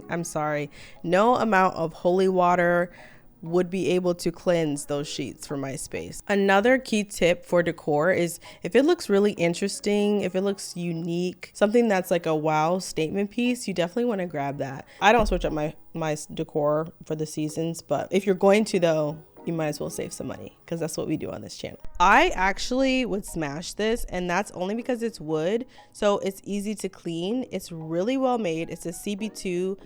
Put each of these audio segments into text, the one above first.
I'm sorry. No amount of holy water would be able to cleanse those sheets for my space. Another key tip for decor is if it looks really interesting, if it looks unique, something that's like a wow statement piece, you definitely want to grab that. I don't switch up my decor for the seasons, but if you're going to though, you might as well save some money because that's what we do on this channel. I actually would smash this, and that's only because it's wood, so it's easy to clean. It's really well made. It's a CB2.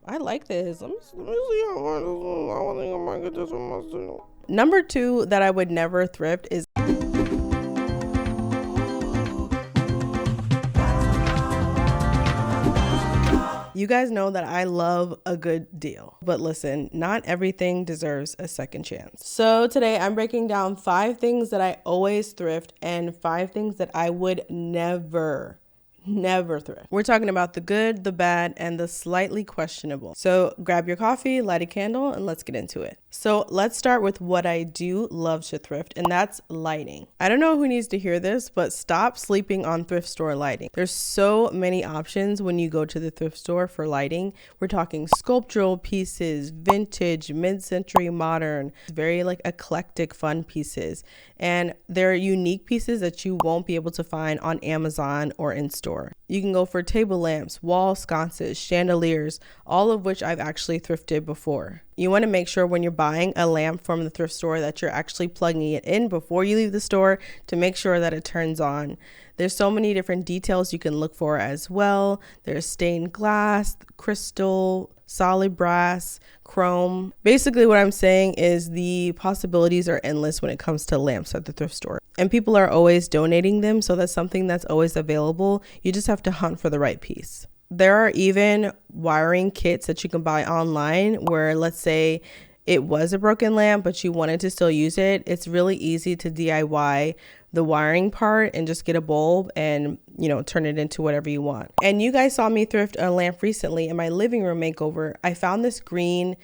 I like this. Let me see how I think I might get this one myself. Number 2 that I would never thrift is you guys know that I love a good deal, but listen, not everything deserves a second chance. So today I'm breaking down 5 things that I always thrift and 5 things that I would never thrift. We're talking about the good, the bad, and the slightly questionable. So grab your coffee, light a candle, and let's get into it. So let's start with what I do love to thrift, and that's lighting. I don't know who needs to hear this, but stop sleeping on thrift store lighting. There's so many options when you go to the thrift store for lighting. We're talking sculptural pieces, vintage, mid-century, modern, very like eclectic fun pieces. And they're unique pieces that you won't be able to find on Amazon or in store. You can go for table lamps, wall sconces, chandeliers, all of which I've actually thrifted before. You want to make sure when you're buying a lamp from the thrift store that you're actually plugging it in before you leave the store to make sure that it turns on. There's so many different details you can look for as well. There's stained glass, crystal, solid brass, chrome. Basically what I'm saying is the possibilities are endless when it comes to lamps at the thrift store. And people are always donating them, so that's something that's always available. You just have to hunt for the right piece. There are even wiring kits that you can buy online where, let's say it was a broken lamp, but you wanted to still use it. It's really easy to DIY the wiring part and just get a bulb and, turn it into whatever you want. And you guys saw me thrift a lamp recently in my living room makeover. I found this green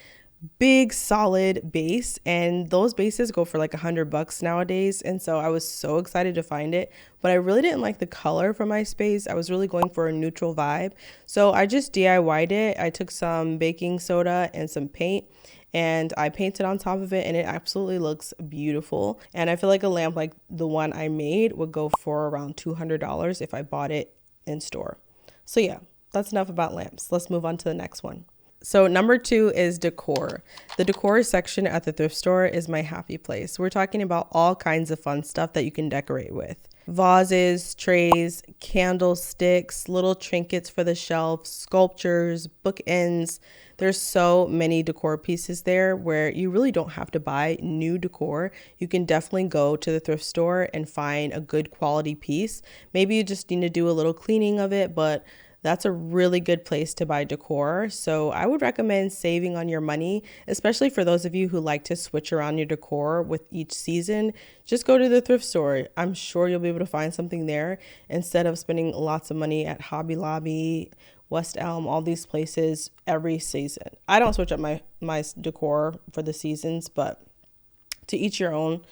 big solid base, and those bases go for like $100 nowadays, and so I was so excited to find it, but I really didn't like the color for my space. I was really going for a neutral vibe, so I just DIY'd it. I took some baking soda and some paint and I painted on top of it, and it absolutely looks beautiful. And I feel like a lamp like the one I made would go for around $200 if I bought it in store. So yeah, that's enough about lamps. Let's move on to the next one. So number 2 is decor. The decor section at the thrift store is my happy place. We're talking about all kinds of fun stuff that you can decorate with. Vases, trays, candlesticks, little trinkets for the shelf, sculptures, bookends. There's so many decor pieces there where you really don't have to buy new decor. You can definitely go to the thrift store and find a good quality piece. Maybe you just need to do a little cleaning of it, but that's a really good place to buy decor. So I would recommend saving on your money, especially for those of you who like to switch around your decor with each season. Just go to the thrift store. I'm sure you'll be able to find something there instead of spending lots of money at Hobby Lobby, West Elm, all these places every season. I don't switch up my decor for the seasons, but to each your own.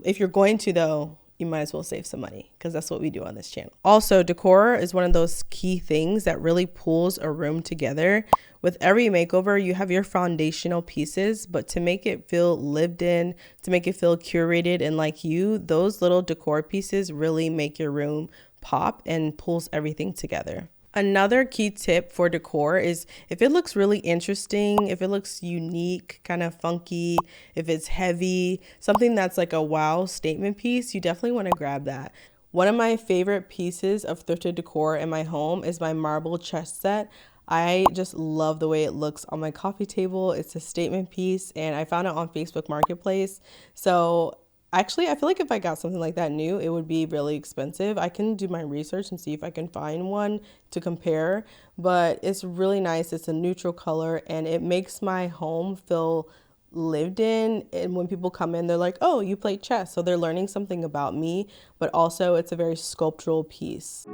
If you're going to though, you might as well save some money because that's what we do on this channel. Also, decor is one of those key things that really pulls a room together. With every makeover, you have your foundational pieces, but to make it feel lived in, to make it feel curated and like you, those little decor pieces really make your room pop and pulls everything together. Another key tip for decor is if it looks really interesting, if it looks unique, kind of funky, if it's heavy, something that's like a wow statement piece, you definitely want to grab that. One of my favorite pieces of thrifted decor in my home is my marble chest set. I just love the way it looks on my coffee table. It's a statement piece, and I found it on Facebook Marketplace. So actually, I feel like if I got something like that new, it would be really expensive. I can do my research and see if I can find one to compare, but it's really nice. It's a neutral color, and it makes my home feel lived in. And when people come in, they're like, oh, you play chess. So they're learning something about me, but also it's a very sculptural piece.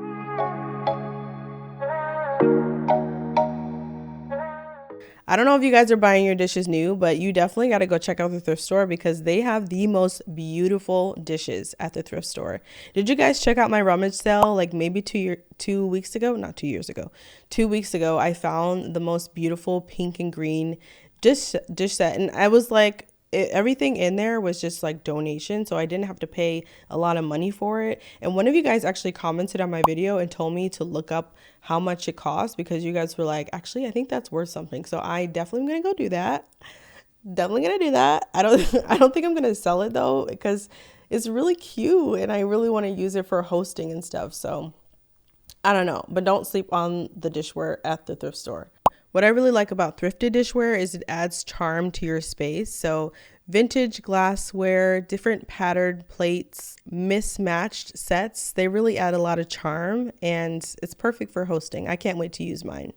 I don't know if you guys are buying your dishes new, but you definitely got to go check out the thrift store because they have the most beautiful dishes at the thrift store. Did you guys check out my rummage sale? Like maybe 2 weeks ago, not 2 years ago, 2 weeks ago, I found the most beautiful pink and green dish set. And I was like, everything in there was just like donation, so I didn't have to pay a lot of money for it. And one of you guys actually commented on my video and told me to look up how much it cost because you guys were like, actually I think that's worth something. So I definitely am gonna go do that. Definitely gonna do that. I don't think I'm gonna sell it though because it's really cute and I really want to use it for hosting and stuff. So I don't know, but don't sleep on the dishware at the thrift store. What I really like about thrifted dishware is it adds charm to your space. So vintage glassware, different patterned plates, mismatched sets, they really add a lot of charm and it's perfect for hosting. I can't wait to use mine.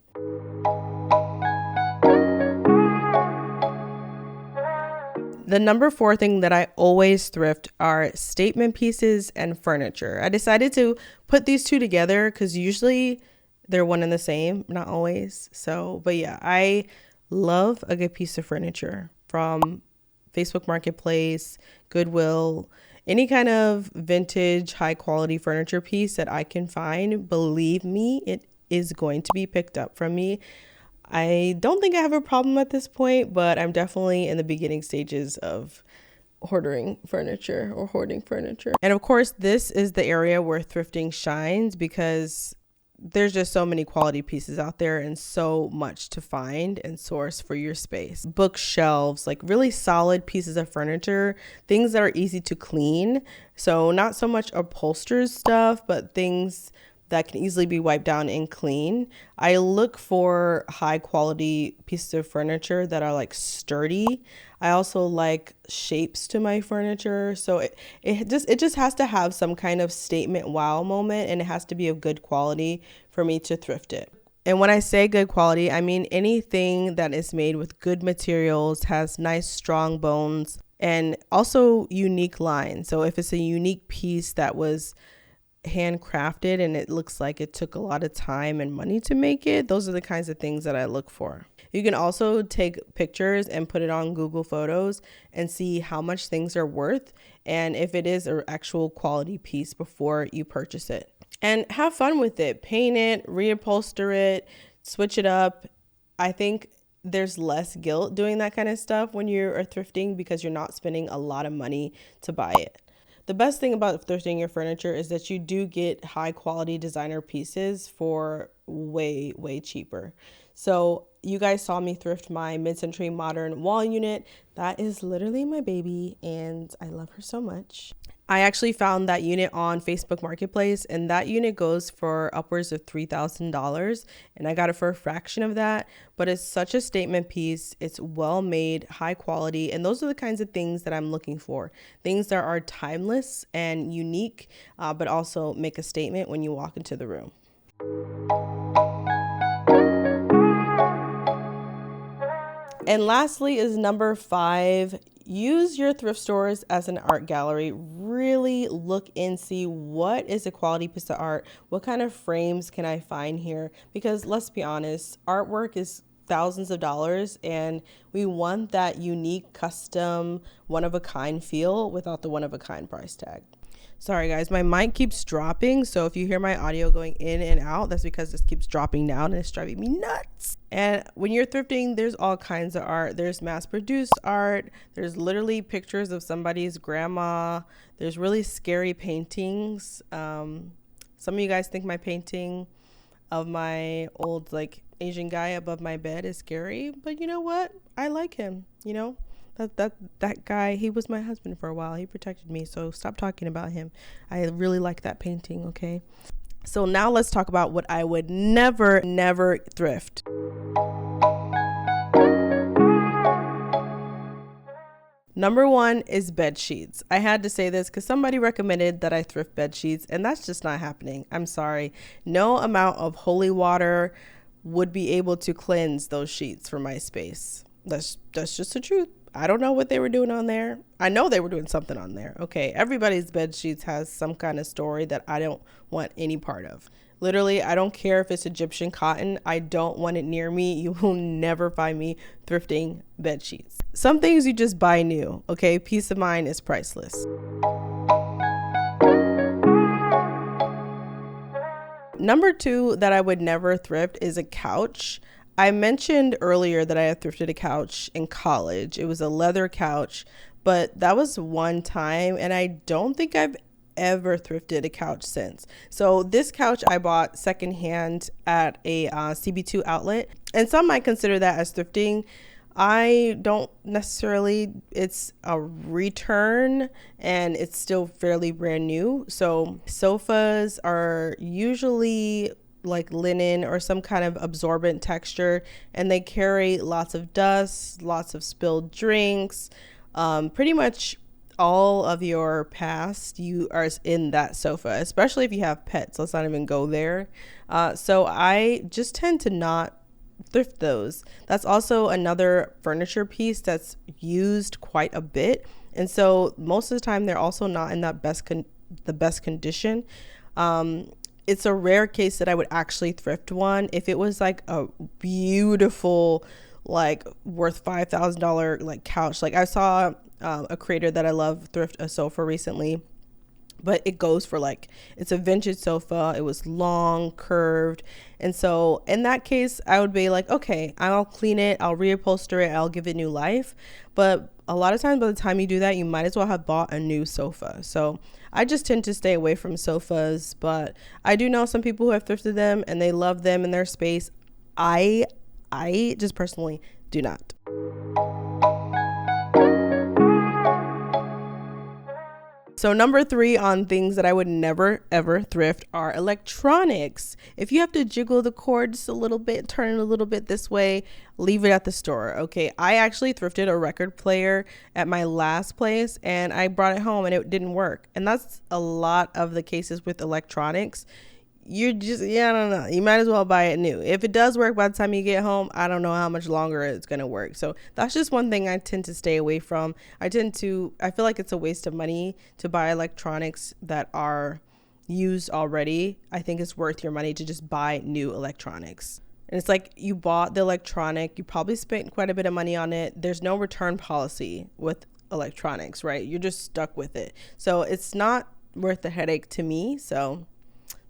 The number 4 thing that I always thrift are statement pieces and furniture. I decided to put these two together because usually they're one and the same, not always. So, but yeah, I love a good piece of furniture from Facebook Marketplace, Goodwill, any kind of vintage, high quality furniture piece that I can find. Believe me, it is going to be picked up from me. I don't think I have a problem at this point, but I'm definitely in the beginning stages of hoarding furniture. And of course, this is the area where thrifting shines because there's just so many quality pieces out there and so much to find and source for your space. Bookshelves, like really solid pieces of furniture, things that are easy to clean. So not so much upholstered stuff, but things that can easily be wiped down and clean. I look for high quality pieces of furniture that are like sturdy. I also like shapes to my furniture. So it just has to have some kind of statement wow moment, and it has to be of good quality for me to thrift it. And when I say good quality, I mean anything that is made with good materials, has nice strong bones, and also unique lines. So if it's a unique piece that was handcrafted and it looks like it took a lot of time and money to make it, those are the kinds of things that I look for. You can also take pictures and put it on Google Photos and see how much things are worth and if it is an actual quality piece before you purchase it. And have fun with it. Paint it, reupholster it, switch it up. I think there's less guilt doing that kind of stuff when you're thrifting because you're not spending a lot of money to buy it. The best thing about thrifting your furniture is that you do get high quality designer pieces for way, way cheaper. So you guys saw me thrift my mid-century modern wall unit. That is literally my baby and I love her so much. I actually found that unit on Facebook Marketplace and that unit goes for upwards of $3,000 and I got it for a fraction of that, but it's such a statement piece. It's well made, high quality, and those are the kinds of things that I'm looking for. Things that are timeless and unique, but also make a statement when you walk into the room. And lastly is number 5. Use your thrift stores as an art gallery. Really look and see what is a quality piece of art. What kind of frames can I find here? Because let's be honest, artwork is thousands of dollars and we want that unique, custom, one-of-a-kind feel without the one-of-a-kind price tag. Sorry guys, my mic keeps dropping, so if you hear my audio going in and out, that's because this keeps dropping down and it's driving me nuts. And when you're thrifting, there's all kinds of art. There's mass-produced art. There's literally pictures of somebody's grandma. There's really scary paintings. Some of you guys think my painting of my old Asian guy above my bed is scary, but you know what? I like him, you know? That guy, he was my husband for a while. He protected me, so stop talking about him. I really like that painting, okay? So now let's talk about what I would never thrift. Number 1 is bed sheets. I had to say this because somebody recommended that I thrift bed sheets, and that's just not happening. I'm sorry. No amount of holy water would be able to cleanse those sheets for my space. That's just the truth. I don't know what they were doing on there. I know they were doing something on there. Okay, everybody's bed sheets has some kind of story that I don't want any part of. Literally, I don't care if it's Egyptian cotton. I don't want it near me. You will never find me thrifting bed sheets. Some things you just buy new, okay? Peace of mind is priceless. Number 2 that I would never thrift is a couch. I mentioned earlier that I had thrifted a couch in college. It was a leather couch, but that was one time, and I don't think I've ever thrifted a couch since. So this couch I bought secondhand at a CB2 outlet, and some might consider that as thrifting. I don't necessarily. It's a return and it's still fairly brand new. So sofas are usually like linen or some kind of absorbent texture, and they carry lots of dust, lots of spilled drinks, pretty much all of your past you are in that sofa, especially if you have pets. Let's not even go there. So I just tend to not thrift those. That's also another furniture piece that's used quite a bit, and so most of the time they're also not in that the best condition. It's a rare case that I would actually thrift one. If it was like a beautiful, like worth $5,000 like couch, like I saw a creator that I love thrift a sofa recently, but it goes for like, it's a vintage sofa. It was long, curved. And so in that case, I would be like, okay, I'll clean it, I'll reupholster it, I'll give it new life. But a lot of times by the time you do that, you might as well have bought a new sofa. So I just tend to stay away from sofas, but I do know some people who have thrifted them and they love them in their space. I just personally do not. So number 3 on things that I would never ever thrift are electronics. If you have to jiggle the cord just a little bit, turn it a little bit this way, leave it at the store. Okay, I actually thrifted a record player at my last place and I brought it home and it didn't work. And that's a lot of the cases with electronics. I don't know. You might as well buy it new. If it does work by the time you get home, I don't know how much longer it's going to work. So that's just one thing I tend to stay away from. I feel like it's a waste of money to buy electronics that are used already. I think it's worth your money to just buy new electronics. And it's like you bought the electronic, you probably spent quite a bit of money on it. There's no return policy with electronics, right? You're just stuck with it. So it's not worth the headache to me. So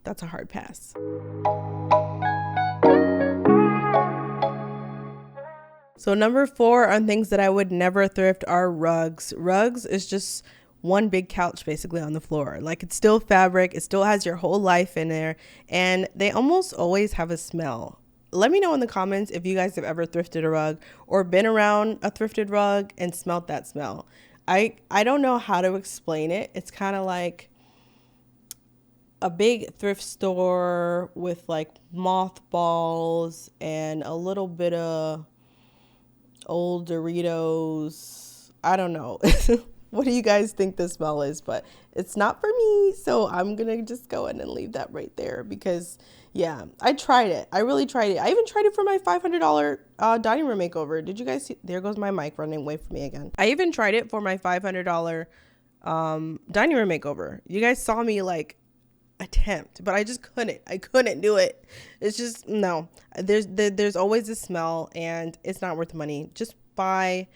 that's a hard pass. So number 4 on things that I would never thrift are rugs. Rugs is just one big couch basically on the floor. Like, it's still fabric. It still has your whole life in there. And they almost always have a smell. Let me know in the comments if you guys have ever thrifted a rug or been around a thrifted rug and smelled that smell. I don't know how to explain it. It's kind of like a big thrift store with like mothballs and a little bit of old Doritos. I don't know. What do you guys think the smell is? But it's not for me. So I'm going to just go ahead and leave that right there because, yeah, I tried it. I really tried it. I even tried it for my $500 dining room makeover. Did you guys see? There goes my mic running away from me again. I even tried it for my $500 dining room makeover. You guys saw me like attempt, but I just couldn't do it. It's just, no, there's always a smell and it's not worth the money. Just buy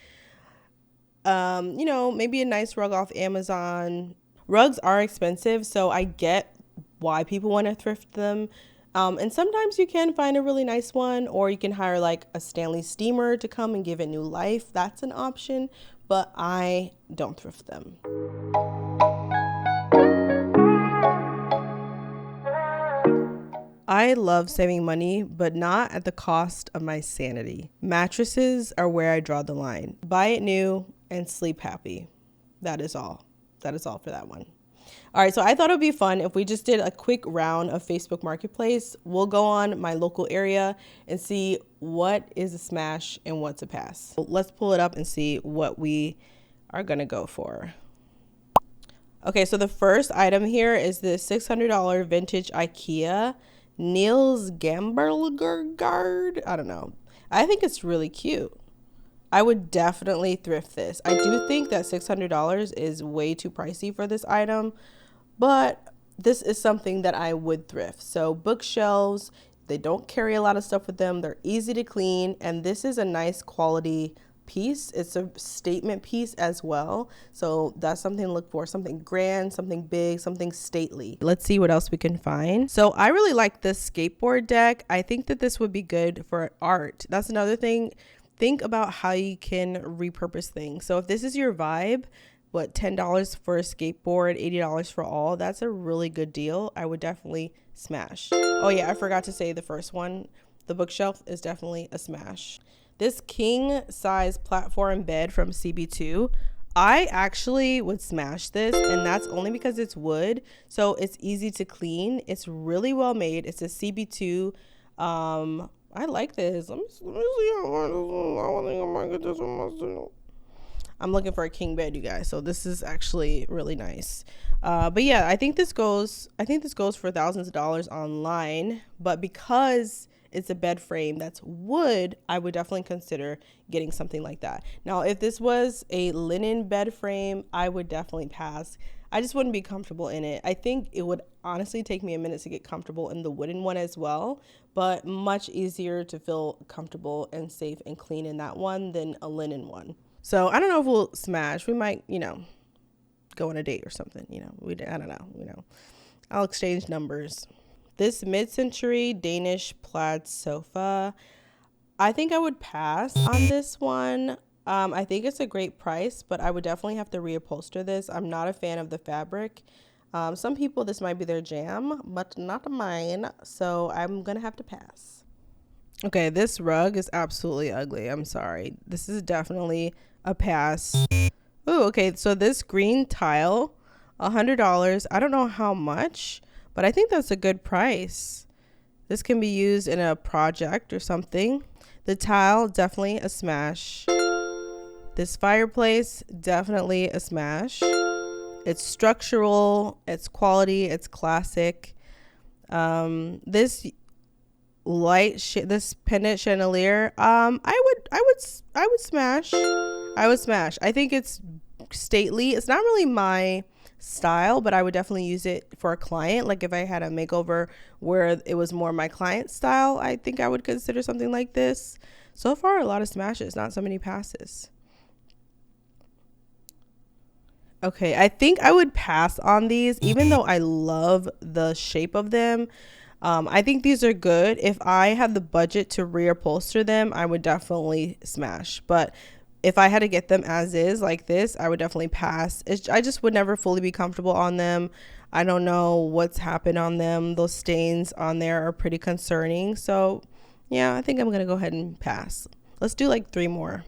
maybe a nice rug off Amazon. Rugs are expensive, so I get why people want to thrift them, and sometimes you can find a really nice one, or you can hire like a Stanley steamer to come and give it new life. That's an option, but I don't thrift them. I love saving money, but not at the cost of my sanity. Mattresses are where I draw the line. Buy it new and sleep happy. That is all. That is all for that one. All right, so I thought it would be fun if we just did a quick round of Facebook Marketplace. We'll go on my local area and see what is a smash and what's a pass. So let's pull it up and see what we are going to go for. Okay, so the first item here is the $600 vintage IKEA Niels Gamberger guard. I don't know. I think it's really cute. I would definitely thrift this. I do think that $600 is way too pricey for this item, but this is something that I would thrift. So bookshelves, they don't carry a lot of stuff with them. They're easy to clean, and this is a nice quality piece. It's a statement piece as well. So that's something to look for, something grand, something big, something stately. Let's see what else we can find. So I really like this skateboard deck. I think that this would be good for art. That's another thing. Think about how you can repurpose things. So if this is your vibe, what, $10 for a skateboard, $80 for all, that's a really good deal. I would definitely smash. Oh yeah, I forgot to say the first one. The bookshelf is definitely a smash. This king size platform bed from CB2, I actually would smash this, and that's only because it's wood, so it's easy to clean. It's really well made. It's a CB2. I like this. Let me see how I might get this one myself. I'm looking for a king bed, you guys. So this is actually really nice. But yeah, I think this goes for thousands of dollars online. But because it's a bed frame that's wood, I would definitely consider getting something like that. Now, if this was a linen bed frame, I would definitely pass. I just wouldn't be comfortable in it. I think it would honestly take me a minute to get comfortable in the wooden one as well, but much easier to feel comfortable and safe and clean in that one than a linen one. So I don't know if we'll smash. We might, go on a date or something, I don't know, I'll exchange numbers. This mid-century Danish plaid sofa, I think I would pass on this one. I think it's a great price, but I would definitely have to reupholster this. I'm not a fan of the fabric. Some people, this might be their jam, but not mine. So I'm going to have to pass. Okay, this rug is absolutely ugly. I'm sorry. This is definitely a pass. Oh, okay. So this green tile, $100. I don't know how much, but I think that's a good price. This can be used in a project or something. The tile, definitely a smash. This fireplace, definitely a smash. It's structural, it's quality, it's classic. This this pendant chandelier, I would smash. I think it's stately. It's not really my style, but I would definitely use it for a client. Like if I had a makeover where it was more my client style, I think I would consider something like this. So far, a lot of smashes, not so many passes. Okay, I think I would pass on these, even though I love the shape of them. I think these are good. If I had the budget to reupholster them, I would definitely smash. But if I had to get them as is like this, I would definitely pass. I just would never fully be comfortable on them. I don't know what's happened on them. Those stains on there are pretty concerning. So yeah, I think I'm going to go ahead and pass. Let's do like 3 more.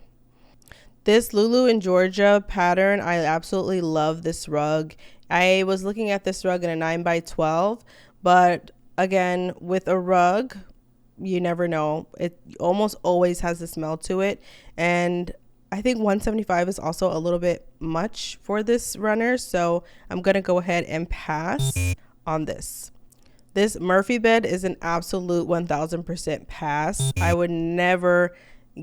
This Lulu in Georgia pattern, I absolutely love this rug. I was looking at this rug in a 9x12, but again, with a rug, you never know. It almost always has a smell to it. And I think $175 is also a little bit much for this runner. So I'm going to go ahead and pass on this. This Murphy bed is an absolute 1000% pass. I would never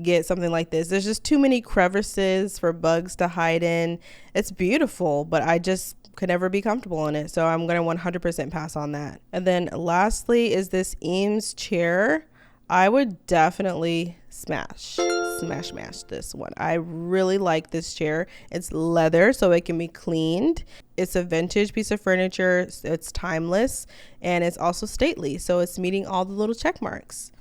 get something like this. There's just too many crevices for bugs to hide in. It's beautiful, but I just could never be comfortable in it. So I'm going to 100% pass on that. And then lastly is this Eames chair. I would definitely smash this one. I really like this chair. It's leather, so it can be cleaned. It's a vintage piece of furniture. It's timeless, and it's also stately. So it's meeting all the little check marks.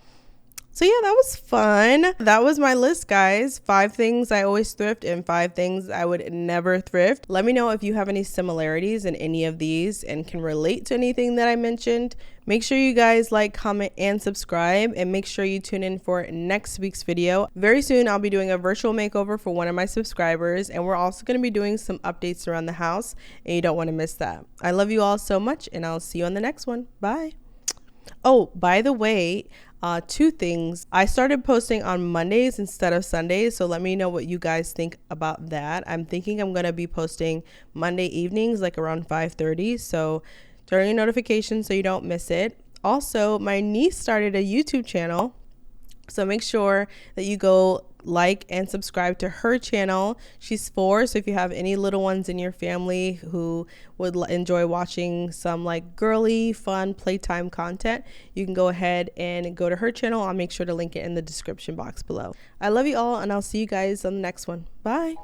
So yeah, that was fun. That was my list, guys. 5 things I always thrift and 5 things I would never thrift. Let me know if you have any similarities in any of these and can relate to anything that I mentioned. Make sure you guys like, comment, and subscribe, and make sure you tune in for next week's video. Very soon, I'll be doing a virtual makeover for one of my subscribers, and we're also going to be doing some updates around the house, and you don't want to miss that. I love you all so much, and I'll see you on the next one. Bye. Oh, by the way, 2 things. I started posting on Mondays instead of Sundays, so let me know what you guys think about that. I'm thinking I'm going to be posting Monday evenings, like around 5:30, so turn on your notifications so you don't miss it. Also, my niece started a YouTube channel. So make sure that you go like and subscribe to her channel. She's 4, so if you have any little ones in your family who would enjoy watching some like girly fun playtime content, you can go ahead and go to her channel. I'll make sure to link it in the description box below. I love you all, and I'll see you guys on the next one. Bye.